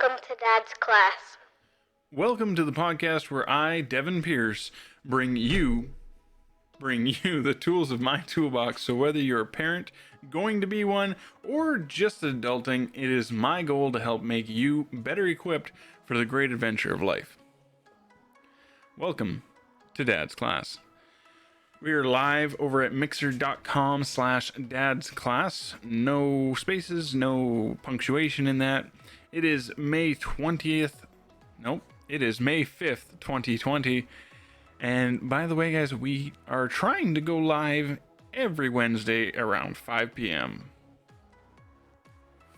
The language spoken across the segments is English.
Welcome to Dad's class. Welcome to the podcast where I, Devin Pierce, bring you the tools of my toolbox. So whether you're a parent, going to be one, or just adulting, it is my goal to help make you better equipped for the great adventure of life. Welcome to Dad's class. We are live over at mixer.com/Dad's class. No spaces, no punctuation in that. It is May 20th. Nope. It is May 5th, 2020. And by the way, guys, we are trying to go live every Wednesday around 5 p.m.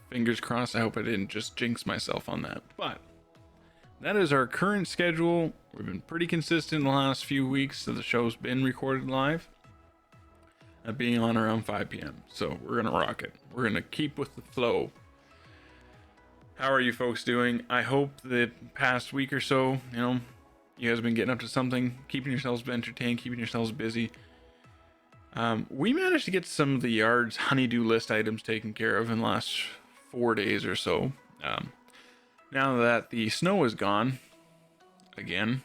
Fingers crossed. I hope I didn't just jinx myself on that. But that is our current schedule. We've been pretty consistent in the last few weeks, so the show's been recorded live at being on around 5 p.m. So we're going to rock it. We're going to keep with the flow. How are you folks doing? I hope the past week or so, you guys have been getting up to something, keeping yourselves entertained, keeping yourselves busy. We managed to get some of the yard's honey-do list items taken care of in the last 4 days or so. Now that the snow is gone, again,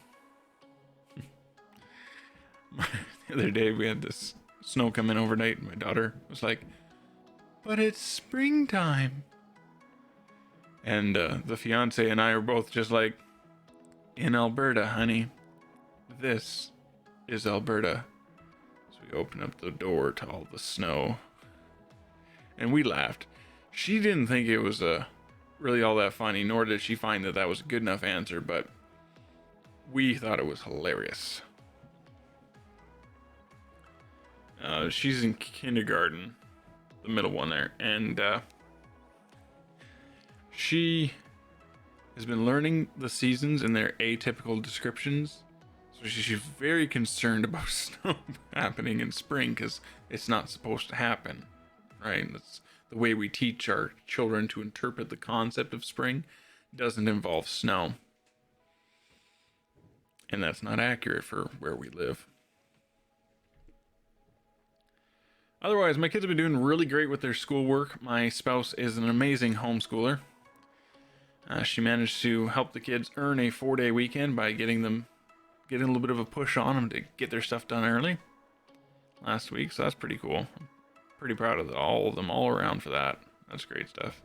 the other day we had this snow come in overnight, and my daughter was like, "But it's springtime." And the fiance and I are both just like, "In Alberta, honey. This is Alberta." So we opened up the door to all the snow. And we laughed. She didn't think it was really all that funny, nor did she find that that was a good enough answer, but we thought it was hilarious. She's in kindergarten, the middle one there, and she has been learning the seasons and their atypical descriptions. So she's very concerned about snow happening in spring because it's not supposed to happen, right? That's the way we teach our children to interpret the concept of spring. Doesn't involve snow. And that's not accurate for where we live. Otherwise, my kids have been doing really great with their schoolwork. My spouse is an amazing homeschooler. She managed to help the kids earn a 4-day weekend by getting a little bit of a push on them to get their stuff done early last week. So that's pretty cool. I'm pretty proud of all of them all around for that. That's great stuff.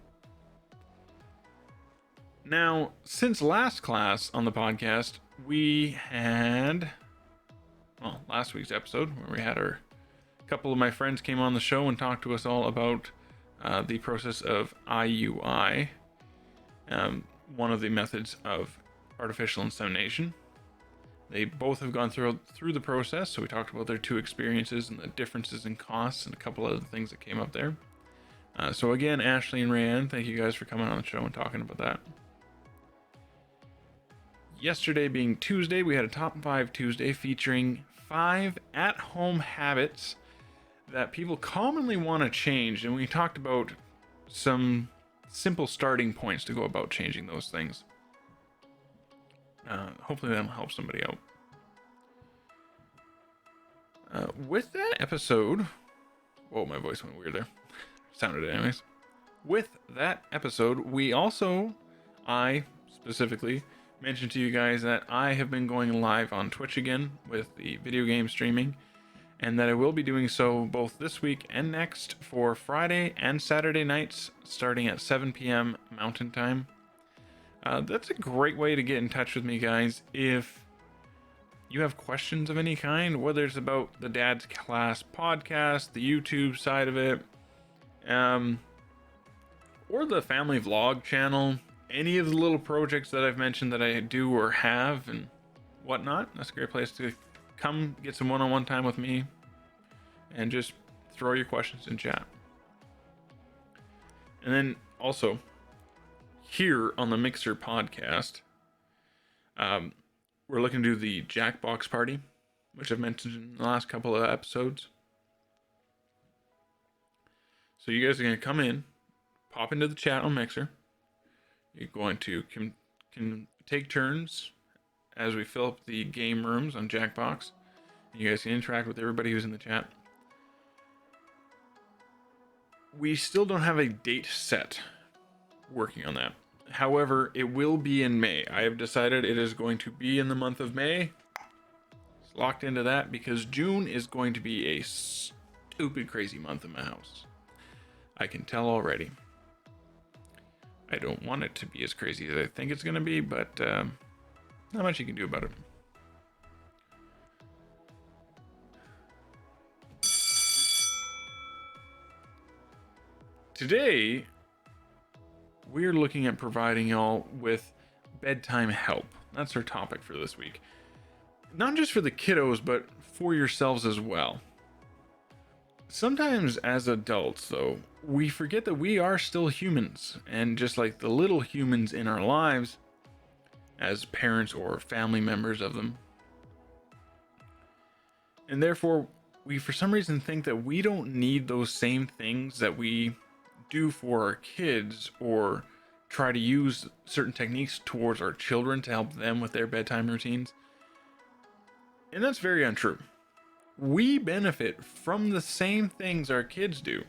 Now, since last class on the podcast, we had, last week's episode where we had a couple of my friends came on the show and talked to us all about the process of IUI. One of the methods of artificial insemination. They both have gone through the process, so we talked about their two experiences and the differences in costs and a couple other things that came up there. So again, Ashley and Rayanne, thank you guys for coming on the show and talking about that. Yesterday being Tuesday, we had a Top 5 Tuesday featuring 5 at-home habits that people commonly want to change, and we talked about some simple starting points to go about changing those things. Hopefully that'll help somebody out. With that episode, whoa, my voice went weird there. Sounded it anyways. With that episode, I specifically mentioned to you guys that I have been going live on Twitch again with the video game streaming, and that I will be doing so both this week and next for Friday and Saturday nights starting at 7 p.m. Mountain Time. That's a great way to get in touch with me, guys. If you have questions of any kind, whether it's about the Dad's Class podcast, the YouTube side of it, or the family vlog channel, any of the little projects that I've mentioned that I do or have and whatnot, that's a great place to come get some one-on-one time with me and just throw your questions in chat. And then also here on the Mixer podcast, we're looking to do the Jackbox party, which I've mentioned in the last couple of episodes. So you guys are going to come in, pop into the chat on Mixer. You're going to can take turns as we fill up the game rooms on Jackbox. You guys can interact with everybody who's in the chat. We still don't have a date set working on that. However, it will be in May. I have decided it is going to be in the month of May. It's locked into that because June is going to be a stupid crazy month in my house. I can tell already. I don't want it to be as crazy as I think it's going to be, but not much you can do about it. Today, we're looking at providing y'all with bedtime help. That's our topic for this week. Not just for the kiddos, but for yourselves as well. Sometimes as adults, though, we forget that we are still humans, and just like the little humans in our lives, as parents or family members of them, and therefore we for some reason think that we don't need those same things that we do for our kids, or try to use certain techniques towards our children to help them with their bedtime routines. And that's very untrue. We benefit from the same things our kids do.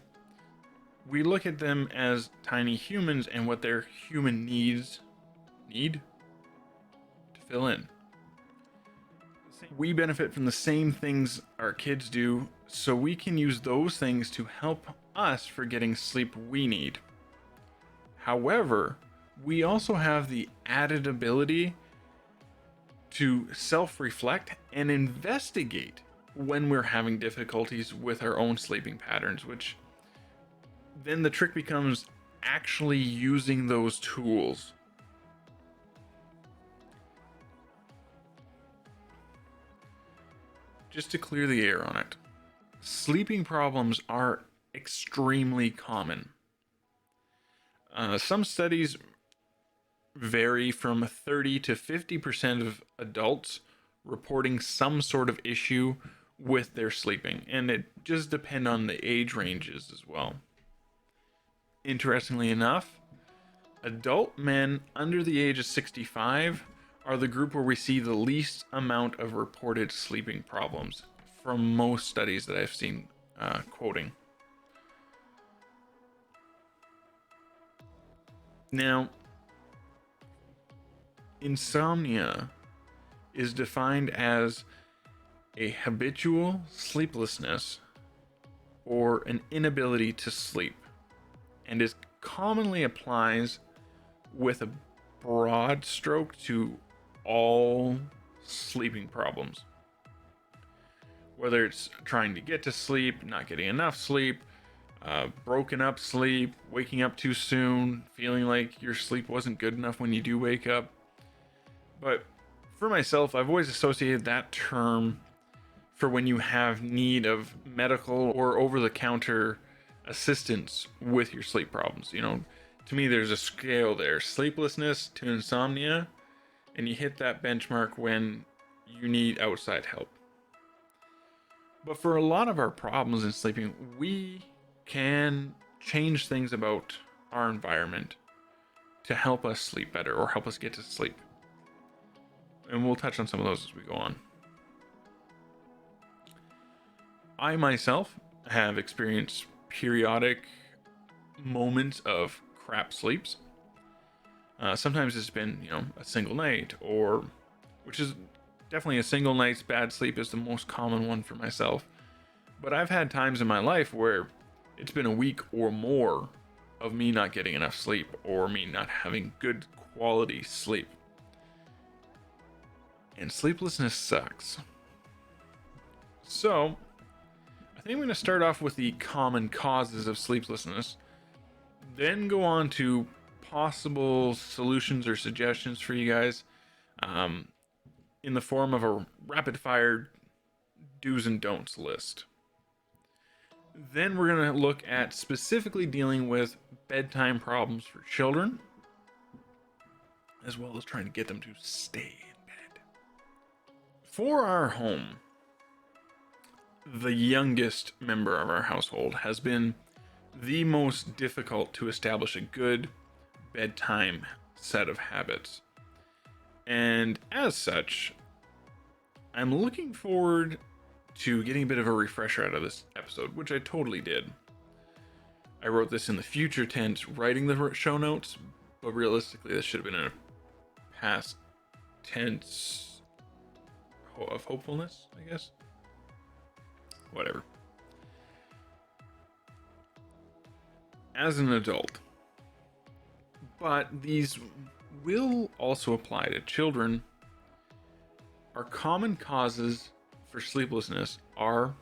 We look at them as tiny humans and what their human needs need to fill in. We benefit from the same things our kids do, so we can use those things to help us for getting sleep we need. However, we also have the added ability to self-reflect and investigate when we're having difficulties with our own sleeping patterns, which then the trick becomes actually using those tools. Just to clear the air on it, sleeping problems are extremely common. Some studies vary from 30 to 50% of adults reporting some sort of issue with their sleeping, and it just depends on the age ranges as well. Interestingly enough, adult men under the age of 65 are the group where we see the least amount of reported sleeping problems from most studies that I've seen quoting. Now, insomnia is defined as a habitual sleeplessness or an inability to sleep, and is commonly applies with a broad stroke to all sleeping problems. Whether it's trying to get to sleep, not getting enough sleep, broken up sleep, waking up too soon, feeling like your sleep wasn't good enough when you do wake up. But for myself, I've always associated that term for when you have need of medical or over-the-counter assistance with your sleep problems. You know, to me, there's a scale there: sleeplessness to insomnia, and you hit that benchmark when you need outside help. But for a lot of our problems in sleeping, we can change things about our environment to help us sleep better or help us get to sleep. And we'll touch on some of those as we go on. I myself have experienced periodic moments of crap sleeps. Sometimes it's been, a single night, or which is definitely a single night's bad sleep is the most common one for myself. But I've had times in my life where it's been a week or more of me not getting enough sleep, or me not having good quality sleep. And sleeplessness sucks. So, I think I'm going to start off with the common causes of sleeplessness, then go on to possible solutions or suggestions for you guys, in the form of a rapid fire do's and don'ts list. Then we're going to look at specifically dealing with bedtime problems for children, as well as trying to get them to stay in bed. For our home, the youngest member of our household has been the most difficult to establish a good bedtime set of habits. And as such, I'm looking forward to getting a bit of a refresher out of this episode, which I totally did. I wrote this in the future tense, writing the show notes, But realistically, this should have been a past tense of hopefulness, I guess. Whatever. As an adult. But these will also apply to children. Our common causes for sleeplessness are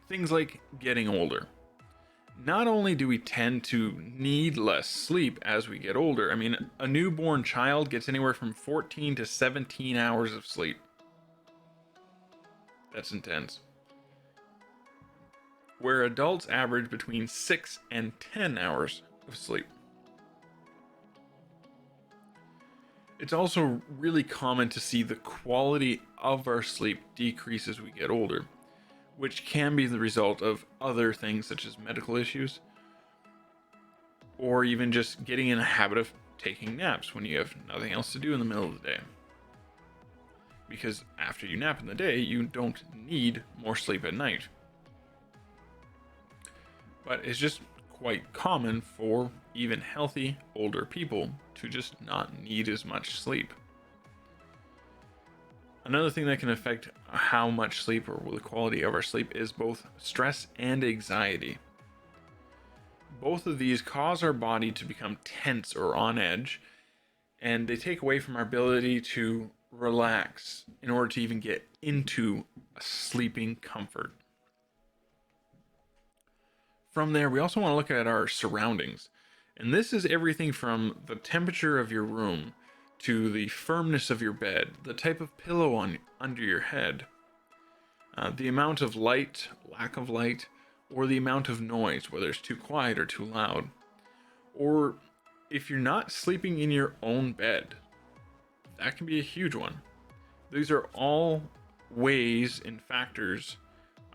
things like getting older. Not only do we tend to need less sleep as we get older, I mean, a newborn child gets anywhere from 14 to 17 hours of sleep. That's intense. Where adults average between 6 and 10 hours of sleep. It's also really common to see the quality of our sleep decrease as we get older, which can be the result of other things such as medical issues, or even just getting in a habit of taking naps when you have nothing else to do in the middle of the day. Because after you nap in the day, you don't need more sleep at night. But it's just quite common for even healthy older people to just not need as much sleep. Another thing that can affect how much sleep or the quality of our sleep is both stress and anxiety. Both of these cause our body to become tense or on edge, and they take away from our ability to relax in order to even get into a sleeping comfort. From there, we also want to look at our surroundings. And this is everything from the temperature of your room to the firmness of your bed, the type of pillow under your head, the amount of light, lack of light, or the amount of noise, whether it's too quiet or too loud. Or if you're not sleeping in your own bed, that can be a huge one. These are all ways and factors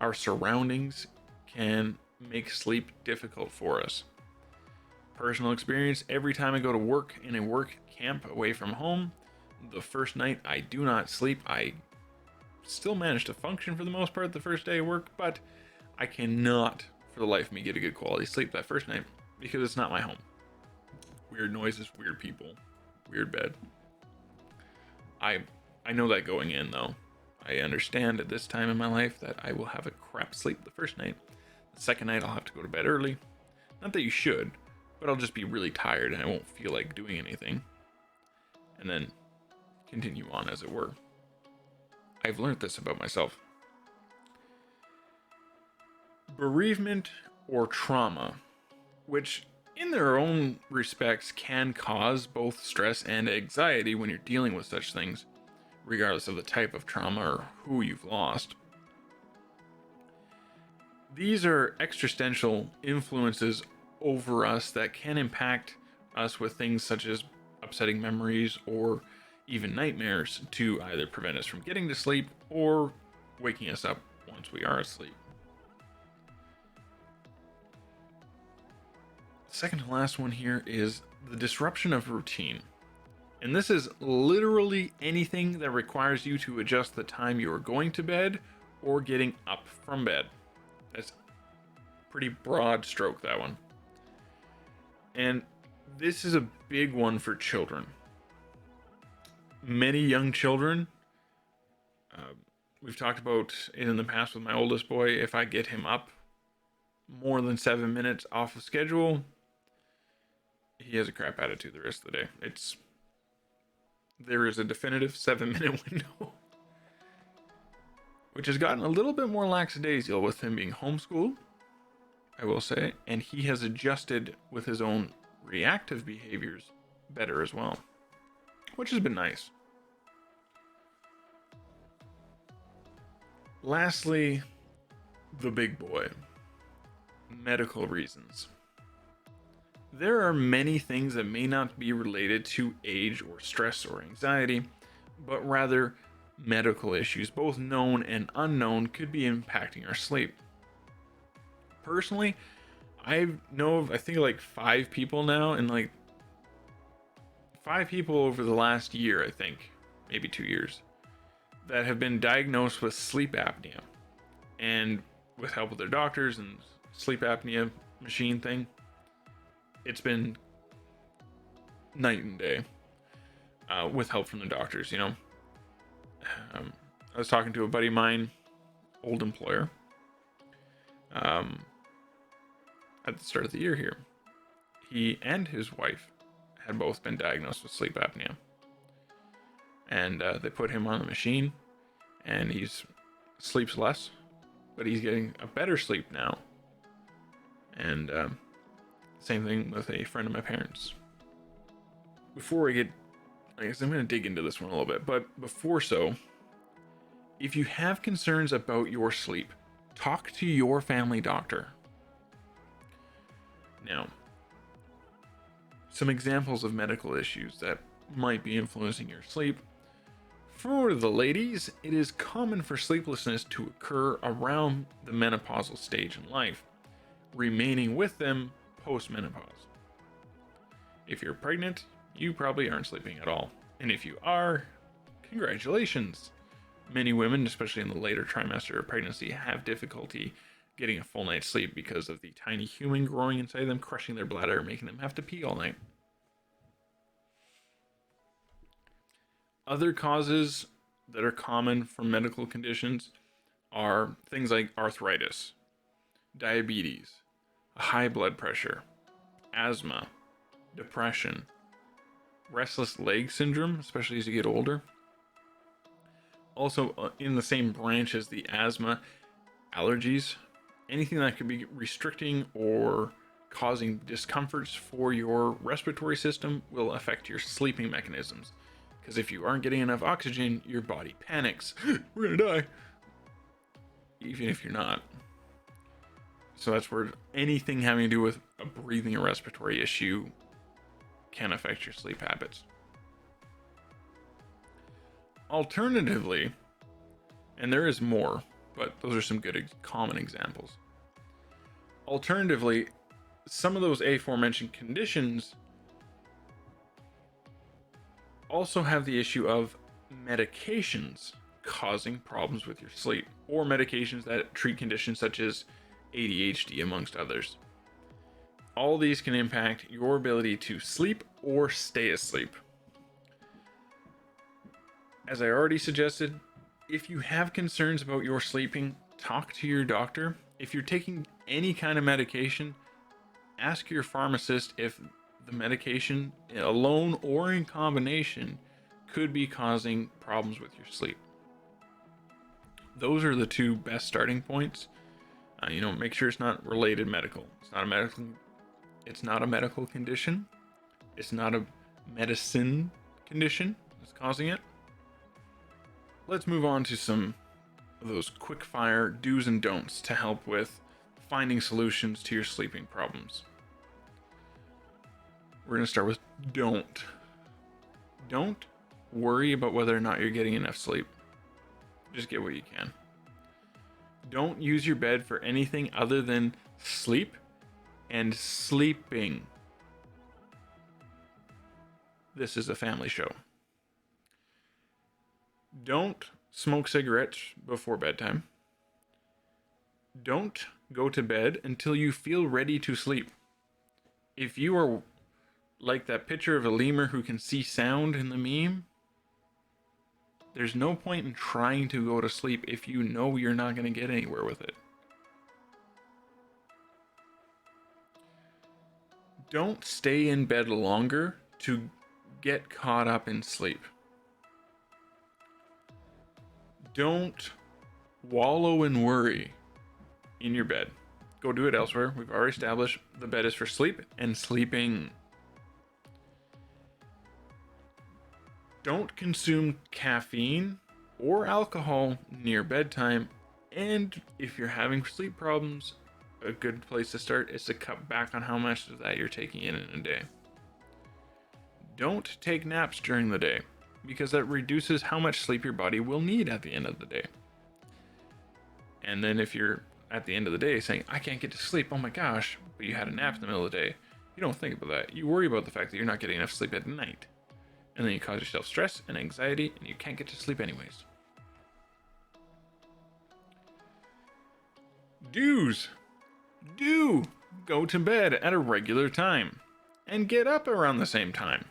our surroundings can make sleep difficult for us. Personal experience, every time I go to work in a work camp away from home, the first night I do not sleep. I still manage to function for the most part the first day of work, but I cannot for the life of me get a good quality sleep that first night because it's not my home. Weird noises, weird people, weird bed. I know that going in though. I understand at this time in my life that I will have a crap sleep the first night. The second night I'll have to go to bed early. Not that you should, but I'll just be really tired and I won't feel like doing anything. And then continue on as it were. I've learned this about myself. Bereavement or trauma, which in their own respects can cause both stress and anxiety when you're dealing with such things, regardless of the type of trauma or who you've lost. These are existential influences over us that can impact us with things such as upsetting memories or even nightmares to either prevent us from getting to sleep or waking us up once we are asleep. The second to last one here is the disruption of routine. And this is literally anything that requires you to adjust the time you are going to bed or getting up from bed. That's pretty broad stroke, that one. And this is a big one for children. Many young children, we've talked about it in the past with my oldest boy, if I get him up more than 7 minutes off of schedule, he has a crap attitude the rest of the day. There is a definitive 7-minute window, which has gotten a little bit more lackadaisical with him being homeschooled, I will say, and he has adjusted with his own reactive behaviors better as well, which has been nice. Lastly, the big boy, medical reasons. There are many things that may not be related to age or stress or anxiety, but rather medical issues, both known and unknown, could be impacting our sleep. Personally, I think like 5 people now, and like 5 people over the last year, I think, maybe 2 years, that have been diagnosed with sleep apnea. And with help of their doctors and sleep apnea machine thing, it's been night and day, with help from the doctors, you know. I was talking to a buddy of mine, old employer, at the start of the year here. He and his wife had both been diagnosed with sleep apnea. And they put him on the machine, and he sleeps less, but he's getting a better sleep now. And same thing with a friend of my parents. Before I guess I'm going to dig into this one a little bit, but before so, if you have concerns about your sleep, talk to your family doctor. Now, some examples of medical issues that might be influencing your sleep. For the ladies, it is common for sleeplessness to occur around the menopausal stage in life, remaining with them post-menopause. If you're pregnant, you probably aren't sleeping at all. And if you are, congratulations. Many women, especially in the later trimester of pregnancy, have difficulty getting a full night's sleep because of the tiny human growing inside them, crushing their bladder, making them have to pee all night. Other causes that are common for medical conditions are things like arthritis, diabetes, high blood pressure, asthma, depression, restless leg syndrome, especially as you get older. Also, in the same branch as the asthma, allergies, anything that could be restricting or causing discomforts for your respiratory system will affect your sleeping mechanisms. Because if you aren't getting enough oxygen, your body panics. We're gonna die. Even if you're not. So that's where anything having to do with a breathing or respiratory issue can affect your sleep habits. Alternatively, and there is more, but those are some good common examples. Alternatively, some of those aforementioned conditions also have the issue of medications causing problems with your sleep, or medications that treat conditions such as ADHD, amongst others. All these can impact your ability to sleep or stay asleep. As I already suggested, if you have concerns about your sleeping, talk to your doctor. If you're taking any kind of medication, ask your pharmacist if the medication alone or in combination could be causing problems with your sleep. Those are the two best starting points. Make sure it's not related medical. It's not a medical condition. It's not a medicine condition that's causing it. Let's move on to some of those quick fire do's and don'ts to help with finding solutions to your sleeping problems. We're going to start with don't. Don't worry about whether or not you're getting enough sleep. Just get what you can. Don't use your bed for anything other than sleep and sleeping. This is a family show. Don't smoke cigarettes before bedtime. Don't go to bed until you feel ready to sleep. If you are like that picture of a lemur who can see sound in the meme, there's no point in trying to go to sleep if you know you're not going to get anywhere with it. Don't stay in bed longer to get caught up in sleep. Don't wallow in worry in your bed. Go do it elsewhere. We've already established the bed is for sleep and sleeping. Don't consume caffeine or alcohol near bedtime. And if you're having sleep problems, a good place to start is to cut back on how much of that you're taking in a day. Don't take naps during the day, because that reduces how much sleep your body will need at the end of the day. And then if you're at the end of the day saying, I can't get to sleep, oh my gosh, but you had a nap in the middle of the day, you don't think about that. You worry about the fact that you're not getting enough sleep at night. And then you cause yourself stress and anxiety, and you can't get to sleep anyways. Do's. Do go to bed at a regular time and get up around the same time.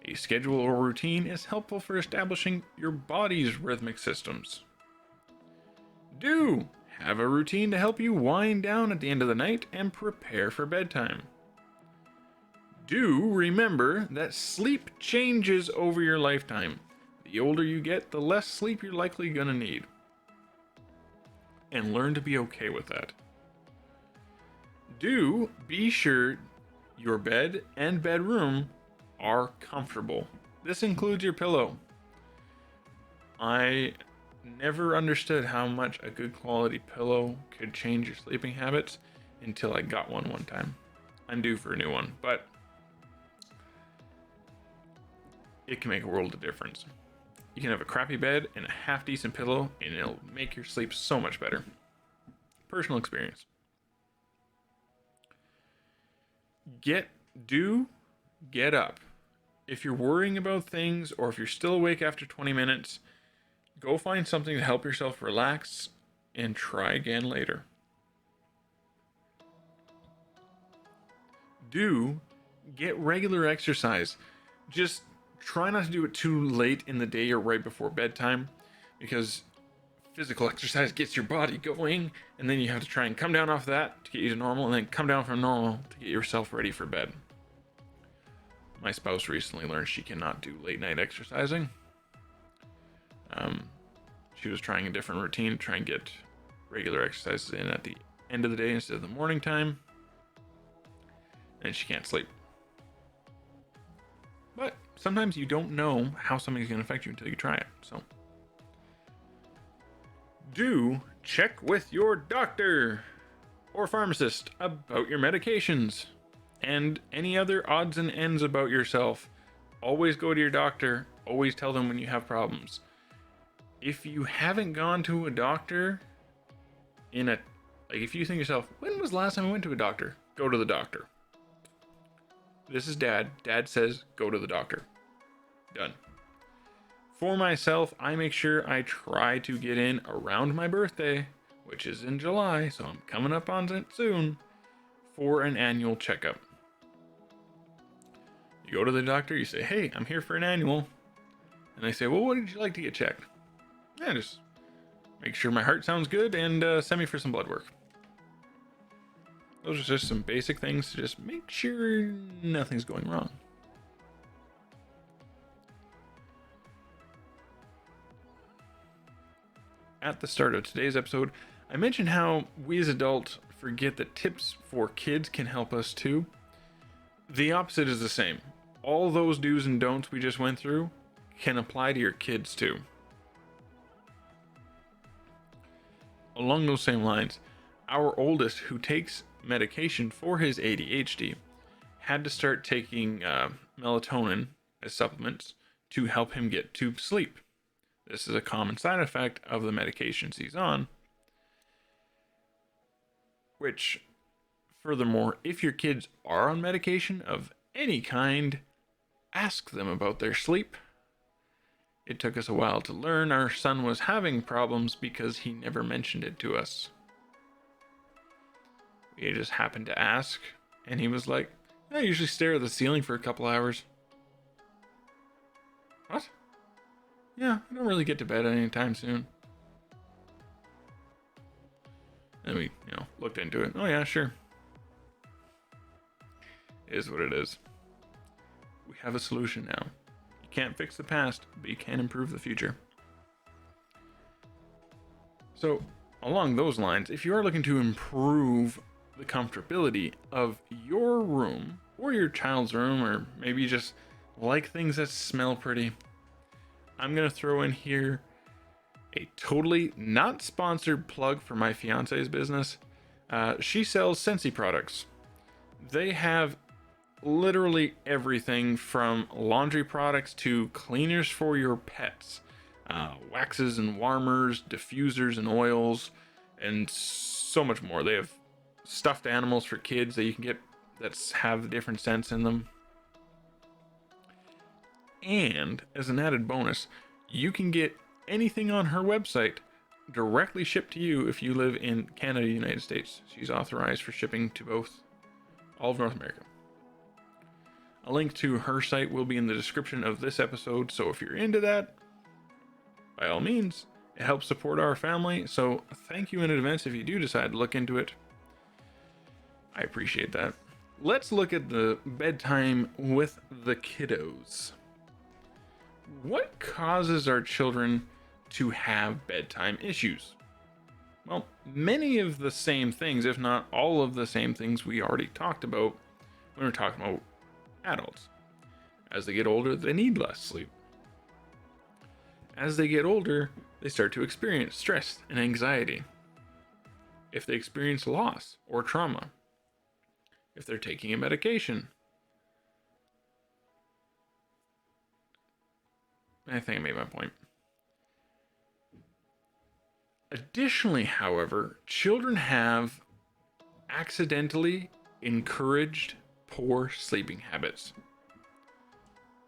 A schedule or routine is helpful for establishing your body's rhythmic systems. Do have a routine to help you wind down at the end of the night and prepare for bedtime. Do remember that sleep changes over your lifetime. The older you get, the less sleep you're likely gonna need. And learn to be okay with that. Do be sure your bed and bedroom are comfortable. This includes your pillow. I never understood how much a good quality pillow could change your sleeping habits until I got one time. I'm due for a new one, but it can make a world of difference. You can have a crappy bed and a half decent pillow and it'll make your sleep so much better. Personal experience. Get up. If you're worrying about things or if you're still awake after 20 minutes, go find something to help yourself relax and try again later. Do get regular exercise. Just try not to do it too late in the day or right before bedtime, because physical exercise gets your body going, and then you have to try and come down off that to get you to normal, and then come down from normal to get yourself ready for bed. My spouse recently learned she cannot do late night exercising. She was trying a different routine to try and get regular exercises in at the end of the day instead of the morning time, and she can't sleep. But sometimes you don't know how something's going to affect you until you try it. So do check with your doctor or pharmacist about your medications and any other odds and ends about yourself. Always go to your doctor. Always tell them when you have problems. If you haven't gone to a doctor if you think to yourself, when was the last time I went to a doctor? Go to the doctor. This is Dad. Dad says, go to the doctor. Done. For myself, I make sure I try to get in around my birthday, which is in July, so I'm coming up on it soon, for an annual checkup. You go to the doctor, you say, hey, I'm here for an annual. And they say, well, what did you like to get checked? Yeah, just make sure my heart sounds good and send me for some blood work. Those are just some basic things to just make sure nothing's going wrong. At the start of today's episode, I mentioned how we as adults forget that tips for kids can help us too. The opposite is the same. All those do's and don'ts we just went through can apply to your kids too. Along those same lines, our oldest, who takes medication for his ADHD, had to start taking melatonin as supplements to help him get to sleep. This is a common side effect of the medications he's on. Which, furthermore, if your kids are on medication of any kind, ask them about their sleep. It took us a while to learn our son was having problems because he never mentioned it to us. We just happened to ask, and he was like, I usually stare at the ceiling for a couple hours. What? Yeah, I don't really get to bed anytime soon. And we, looked into it. Oh yeah, sure. It is what it is. We have a solution now. You can't fix the past, but you can improve the future. So, along those lines, if you are looking to improve the comfortability of your room or your child's room, or maybe you just like things that smell pretty, I'm going to throw in here a totally not sponsored plug for my fiance's business. She sells Scentsy products. They have literally everything from laundry products to cleaners for your pets, waxes and warmers, diffusers and oils, and so much more. They have stuffed animals for kids that you can get that have different scents in them. And as an added bonus, you can get anything on her website directly shipped to you if you live in Canada, United States. She's authorized for shipping to both all of North America. A link to her site will be in the description of this episode, so if you're into that, by all means, it helps support our family, so thank you in advance if you do decide to look into it. I appreciate that. Let's look at the bedtime with the kiddos. What causes our children to have bedtime issues? Well, many of the same things, if not all of the same things we already talked about when we're talking about adults. As they get older, they need less sleep. As they get older, they start to experience stress and anxiety. If they experience loss or trauma, if they're taking a medication. I think I made my point. Additionally, however, children have accidentally encouraged poor sleeping habits.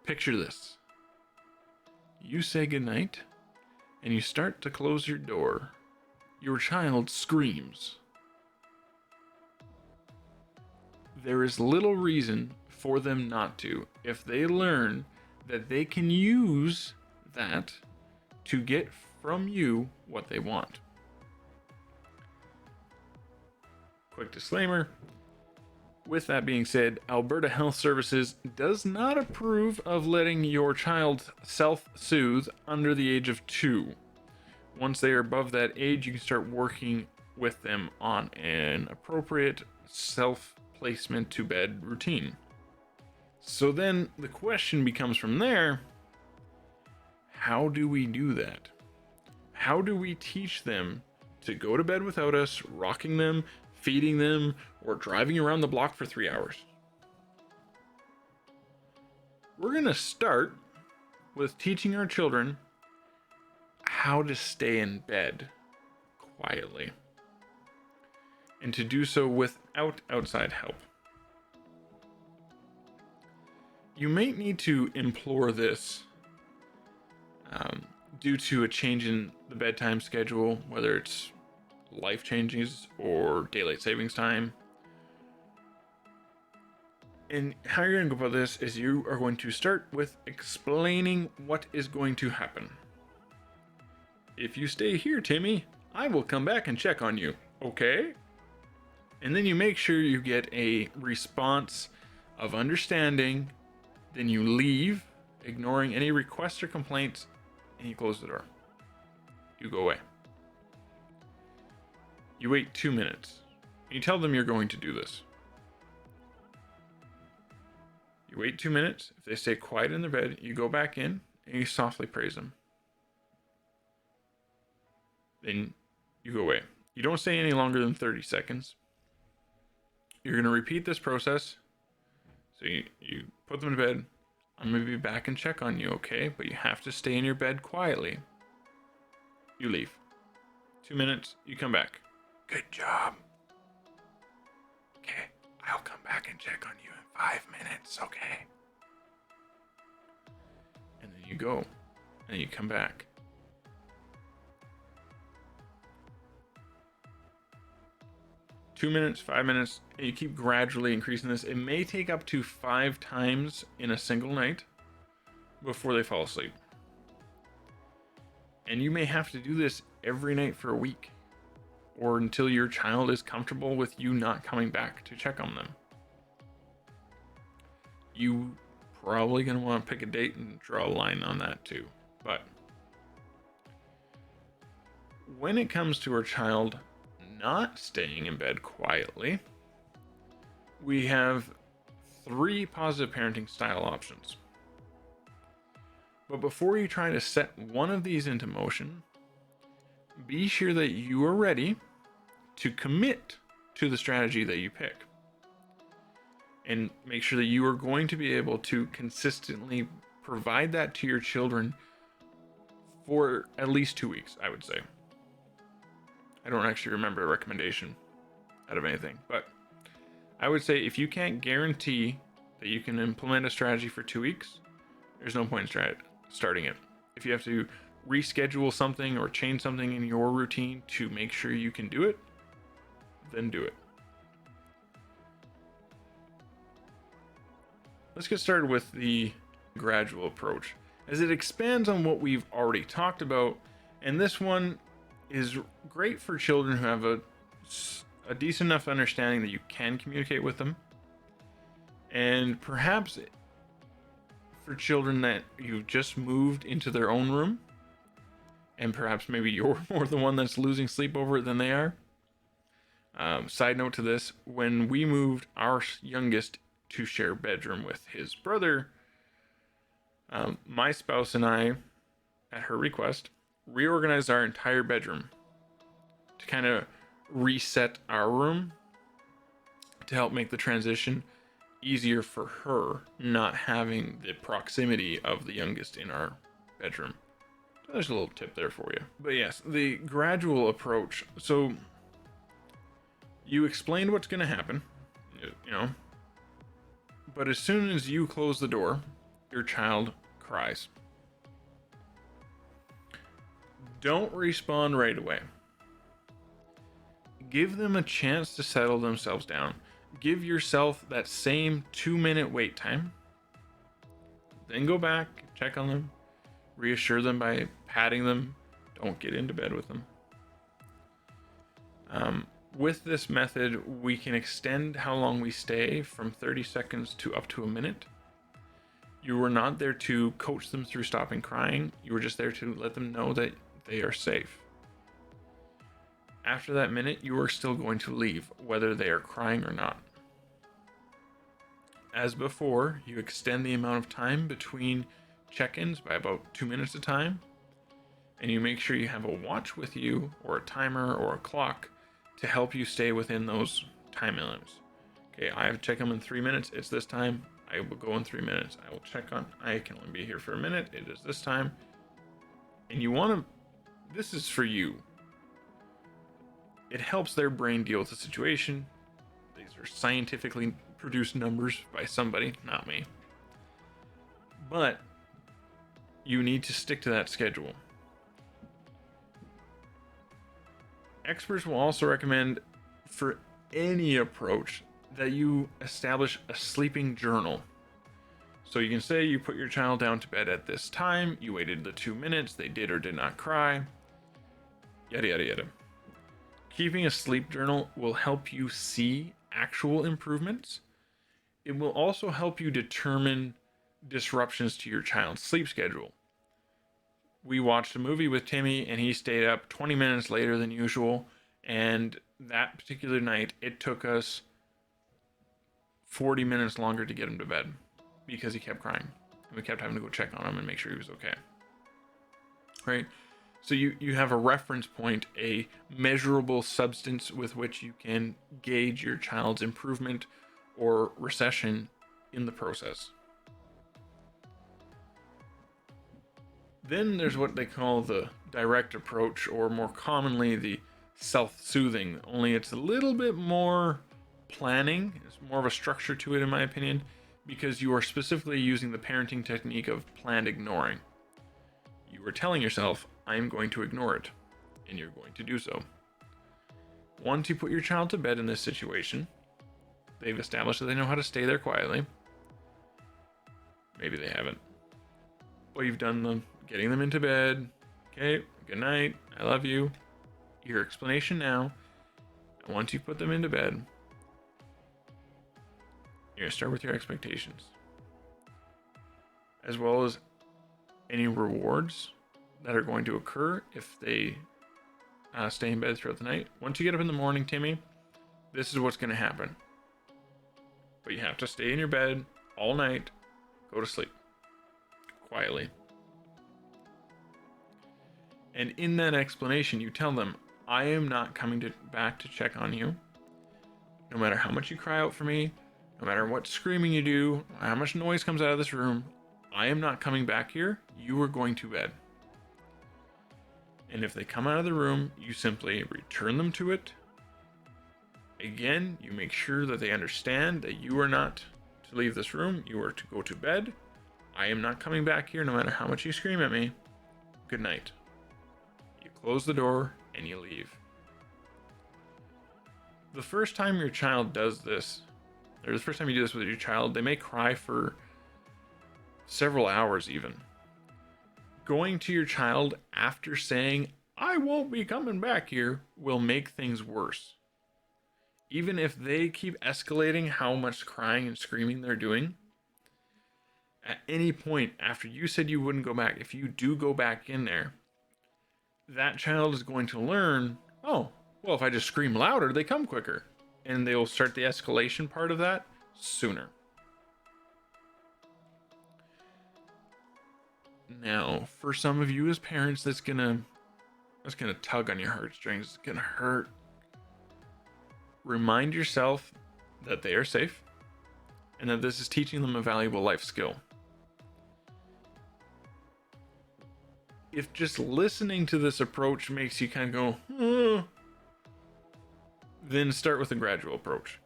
Picture this. You say goodnight, and you start to close your door. Your child screams. There is little reason for them not to if they learn that they can use that to get from you what they want. Quick disclaimer. With that being said, Alberta Health Services does not approve of letting your child self-soothe under the age of 2. Once they are above that age, you can start working with them on an appropriate self-placement to bed routine. So then the question becomes from there, how do we do that? How do we teach them to go to bed without us, rocking them, feeding them, or driving around the block for 3 hours? We're going to start with teaching our children how to stay in bed quietly, and to do so without outside help. You may need to implore this due to a change in the bedtime schedule, whether it's life changes or daylight savings time. And how you're going to go about this is you are going to start with explaining what is going to happen. If you stay here, Timmy, I will come back and check on you, okay? And then you make sure you get a response of understanding, then you leave, ignoring any requests or complaints, and you close the door. You go away. You wait 2 minutes. You tell them you're going to do this. You wait 2 minutes. If they stay quiet in their bed, you go back in and you softly praise them. Then you go away. You don't stay any longer than 30 seconds. You're going to repeat this process. So you put them to bed. I'm going to be back and check on you, okay? But you have to stay in your bed quietly. You leave. 2 minutes, you come back. Good job. Okay, I'll come back and check on you in 5 minutes, okay? And then you go, and you come back. Two minutes, 5 minutes, and you keep gradually increasing this. It may take up to 5 times in a single night before they fall asleep. And you may have to do this every night for a week, or until your child is comfortable with you not coming back to check on them. You probably going to want to pick a date and draw a line on that too. But when it comes to our child not staying in bed quietly, we have 3 positive parenting style options. But before you try to set one of these into motion, be sure that you are ready to commit to the strategy that you pick. And make sure that you are going to be able to consistently provide that to your children for at least 2 weeks, I would say. I don't actually remember a recommendation out of anything, but I would say if you can't guarantee that you can implement a strategy for 2 weeks, there's no point in starting it. If you have to reschedule something or change something in your routine to make sure you can do it, then do it. let's get started with the gradual approach, as it expands on what we've already talked about. And this one is great for children who have a decent enough understanding that you can communicate with them, and perhaps for children that you've just moved into their own room, and perhaps maybe you're more the one that's losing sleep over it than they are. Side note to this, when we moved our youngest to share bedroom with his brother, my spouse and I, at her request, reorganized our entire bedroom to kind of reset our room to help make the transition easier for her, not having the proximity of the youngest in our bedroom. So there's a little tip there for you. But yes, the gradual approach. So you explained what's going to happen, but as soon as you close the door, your child cries. Don't respond right away. Give them a chance to settle themselves down. Give yourself that same 2-minute wait time. Then go back, check on them, reassure them by patting them. Don't get into bed with them. With this method, we can extend how long we stay from 30 seconds to up to a minute. You were not there to coach them through stopping crying. You were just there to let them know that they are safe. After that minute, you are still going to leave, whether they are crying or not. As before, you extend the amount of time between check-ins by about 2 minutes a time, and you make sure you have a watch with you, or a timer, or a clock, to help you stay within those time limits. Okay, I have to check them in 3 minutes. It's this time. I will go in 3 minutes. I will check on. I can only be here for a minute. It is this time. And you want to. This is for you. It helps their brain deal with the situation. These are scientifically produced numbers by somebody, not me. But you need to stick to that schedule. Experts will also recommend, for any approach, that you establish a sleeping journal. So you can say you put your child down to bed at this time, you waited the 2 minutes, they did or did not cry, yada yada yada. Keeping a sleep journal will help you see actual improvements. It will also help you determine disruptions to your child's sleep schedule. We watched a movie with Timmy and he stayed up 20 minutes later than usual, and that particular night it took us 40 minutes longer to get him to bed because he kept crying. And we kept having to go check on him and make sure he was okay. Right? So you have a reference point, a measurable substance with which you can gauge your child's improvement or recession in the process. Then there's what they call the direct approach, or more commonly the self-soothing, only it's a little bit more planning. It's more of a structure to it, in my opinion, because you are specifically using the parenting technique of planned ignoring. You are telling yourself, I'm going to ignore it, and you're going to do so. Once you put your child to bed in this situation, they've established that they know how to stay there quietly. Maybe they haven't. Well, you've done the getting them into bed. Okay, good night, I love you. Your explanation now. And once you put them into bed, you're going to start with your expectations, as well as any rewards that are going to occur if they stay in bed throughout the night. Once you get up in the morning, Timmy, this is what's going to happen. But you have to stay in your bed all night, go to sleep quietly. And in that explanation, you tell them, I am not coming back to check on you. No matter how much you cry out for me, no matter what screaming you do, how much noise comes out of this room, I am not coming back here. You are going to bed. And if they come out of the room, you simply return them to it. Again, you make sure that they understand that you are not to leave this room. You are to go to bed. I am not coming back here no matter how much you scream at me. Good night. You close the door and you leave. The first time your child does this, or the first time you do this with your child, they may cry for several hours even. Going to your child after saying, "I won't be coming back here," will make things worse. Even if they keep escalating how much crying and screaming they're doing, at any point after you said you wouldn't go back, if you do go back in there, that child is going to learn, oh, well, if I just scream louder, they come quicker. And they'll start the escalation part of that sooner. Now, for some of you as parents, that's gonna tug on your heartstrings. It's gonna hurt. Remind yourself that they are safe and that this is teaching them a valuable life skill. If just listening to this approach makes you kind of go, then start with a gradual approach.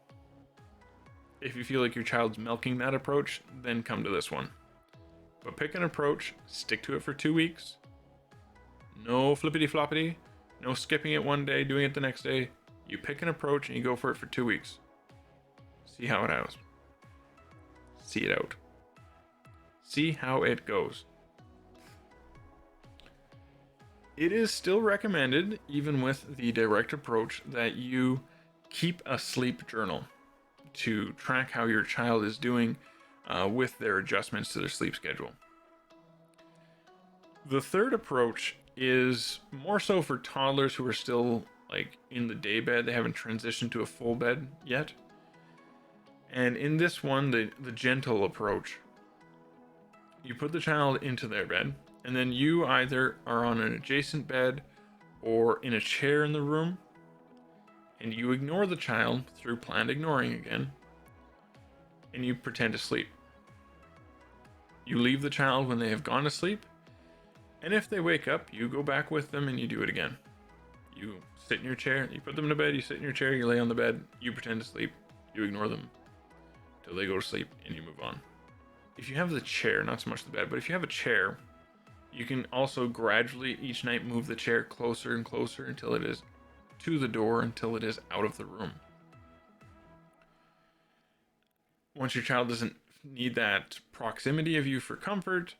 If you feel like your child's milking that approach, then come to this one. But pick an approach, stick to it for 2 weeks. No flippity floppity, no skipping it one day, doing it the next day. You pick an approach and you go for it for 2 weeks. See how it goes. See it out. See how it goes. It is still recommended, even with the direct approach, that you keep a sleep journal to track how your child is doing with their adjustments to their sleep schedule. The third approach is more so for toddlers who are still like in the day bed. They haven't transitioned to a full bed yet. And in this one, the gentle approach, you put the child into their bed, and then you either are on an adjacent bed or in a chair in the room, and you ignore the child through planned ignoring again, and you pretend to sleep. You leave the child when they have gone to sleep, and if they wake up, you go back with them and you do it again. You sit in your chair, you put them to bed, you sit in your chair, you lay on the bed, you pretend to sleep, you ignore them till they go to sleep, and you move on. If you have the chair, not so much the bed, but if you have a chair, you can also gradually each night move the chair closer and closer until it is to the door, until it is out of the room. Once your child doesn't need that proximity of you for comfort,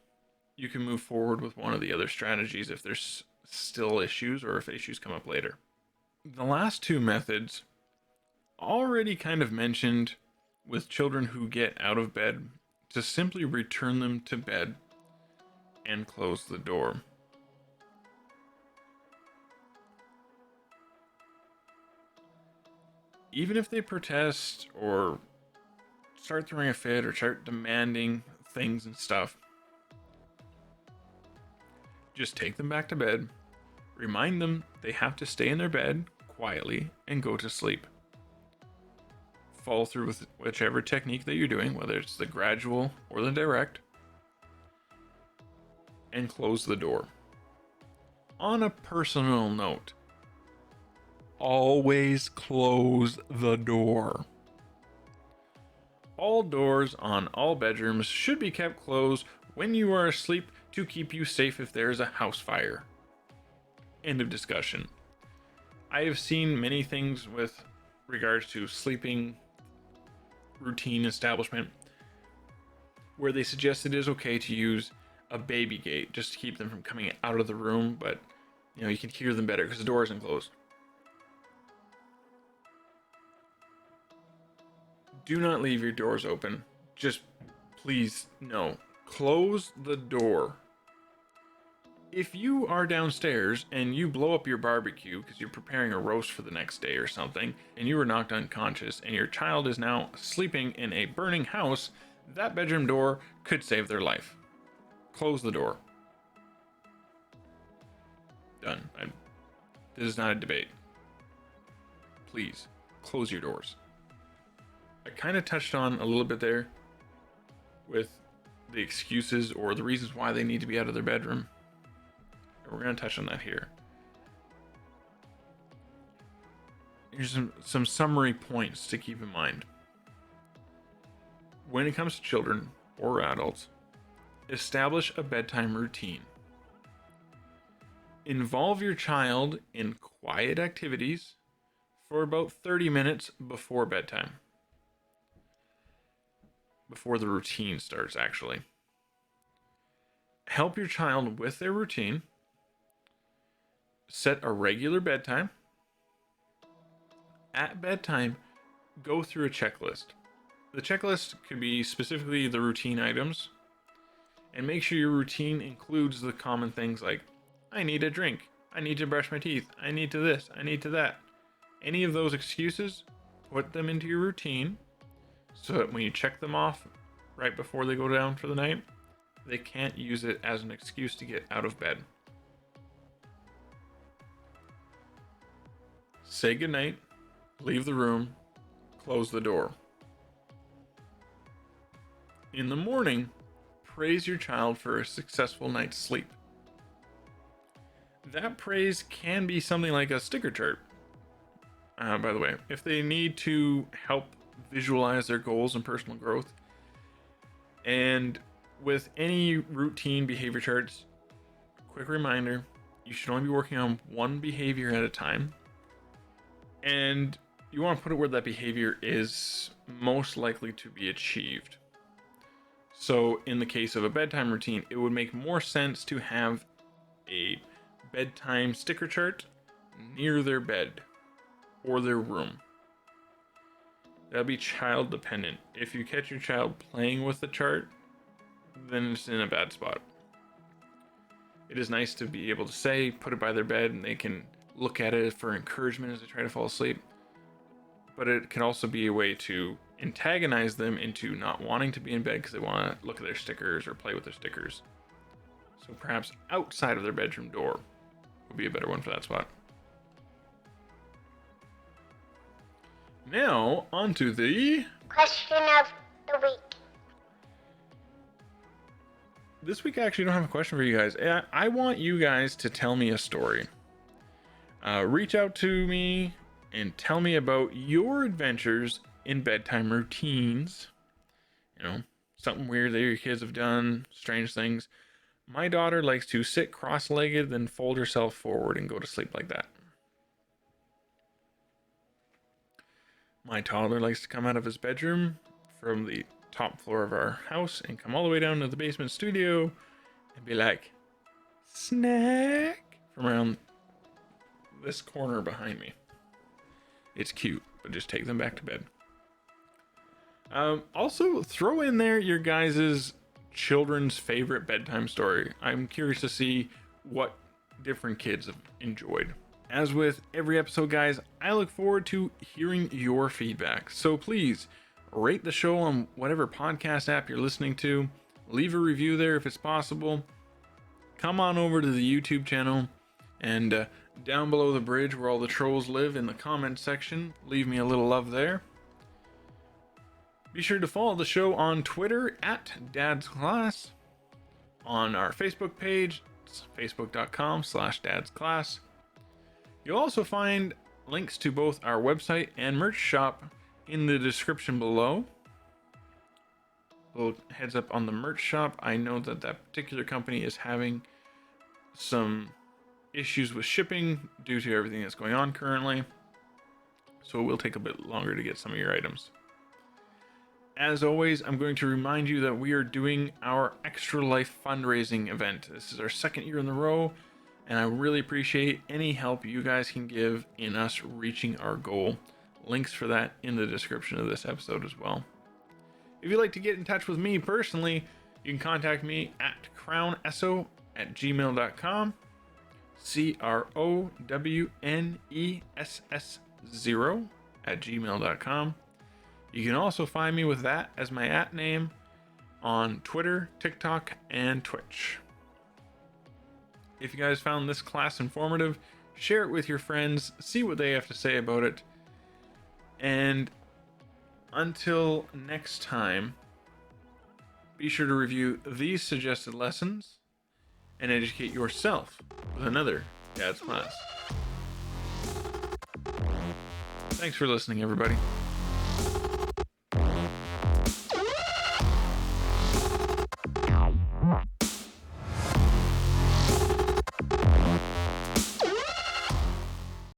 you can move forward with one of the other strategies if there's still issues or if issues come up later. The last two methods already kind of mentioned with children who get out of bed, to simply return them to bed and close the door. Even if they protest or start throwing a fit or start demanding things and stuff, just take them back to bed, remind them they have to stay in their bed quietly and go to sleep. Follow through with whichever technique that you're doing, whether it's the gradual or the direct, and close the door. On a personal note, always close the door. All doors on all bedrooms should be kept closed when you are asleep to keep you safe if there is a house fire. End of discussion. I have seen many things with regards to sleeping routine establishment where they suggest it is okay to use a baby gate just to keep them from coming out of the room, but you can hear them better because the door isn't closed. Do not leave your doors open. Just please, no. Close the door. If you are downstairs and you blow up your barbecue because you're preparing a roast for the next day or something, and you were knocked unconscious and your child is now sleeping in a burning house, that bedroom door could save their life. Close the door. Done. This is not a debate. Please, close your doors. I kind of touched on a little bit there with the excuses or the reasons why they need to be out of their bedroom. We're going to touch on that here. Here's some summary points to keep in mind. When it comes to children or adults, establish a bedtime routine. Involve your child in quiet activities for about 30 minutes before bedtime. Before the routine starts, actually. help your child with their routine, set a regular bedtime. At bedtime, go through a checklist. The checklist could be specifically the routine items, and make sure your routine includes the common things like, I need a drink, I need to brush my teeth, I need to this, I need to that. Any of those excuses, put them into your routine so that when you check them off right before they go down for the night, they can't use it as an excuse to get out of bed. Say goodnight, leave the room, close the door. In the morning, praise your child for a successful night's sleep. That praise can be something like a sticker chart. By the way, if they need to help visualize their goals and personal growth, and with any routine behavior charts, quick reminder, you should only be working on one behavior at a time, and you want to put it where that behavior is most likely to be achieved. So in the case of a bedtime routine, it would make more sense to have a bedtime sticker chart near their bed or their room. That'll be child dependent. If you catch your child playing with the chart, then it's in a bad spot. It is nice to be able to say, put it by their bed, and they can look at it for encouragement as they try to fall asleep. But it can also be a way to antagonize them into not wanting to be in bed because they want to look at their stickers or play with their stickers. So perhaps outside of their bedroom door would be a better one for that spot. Now, onto the question of the week. This week I actually don't have a question for you guys. I want you guys to tell me a story. Reach out to me and tell me about your adventures in bedtime routines. You know, something weird that your kids have done, strange things. My daughter likes to sit cross-legged, then fold herself forward and go to sleep like that. My toddler likes to come out of his bedroom from the top floor of our house and come all the way down to the basement studio and be like, snack, from around this corner behind me. It's cute, but just take them back to bed. Also, throw in there your guys' children's favorite bedtime story. I'm curious to see what different kids have enjoyed. As with every episode, guys, I look forward to hearing your feedback. So please rate the show on whatever podcast app you're listening to. Leave a review there if it's possible. Come on over to the YouTube channel and down below the bridge where all the trolls live in the comment section, leave me a little love there. Be sure to follow the show on Twitter at Dad's Class. On our Facebook page, it's facebook.com/Dad's Class. You'll also find links to both our website and merch shop in the description below. A little heads up on the merch shop. I know that particular company is having some issues with shipping due to everything that's going on currently. So it will take a bit longer to get some of your items. As always, I'm going to remind you that we are doing our Extra Life fundraising event. This is our second year in a row, and I really appreciate any help you guys can give in us reaching our goal. Links for that in the description of this episode as well. If you'd like to get in touch with me personally, you can contact me at crownesso@gmail.com. crownesso@gmail.com. You can also find me with that as my @name on Twitter, TikTok, and Twitch. If you guys found this class informative, share it with your friends, see what they have to say about it. And until next time, be sure to review these suggested lessons and educate yourself with another Dad's Class. Thanks for listening, everybody.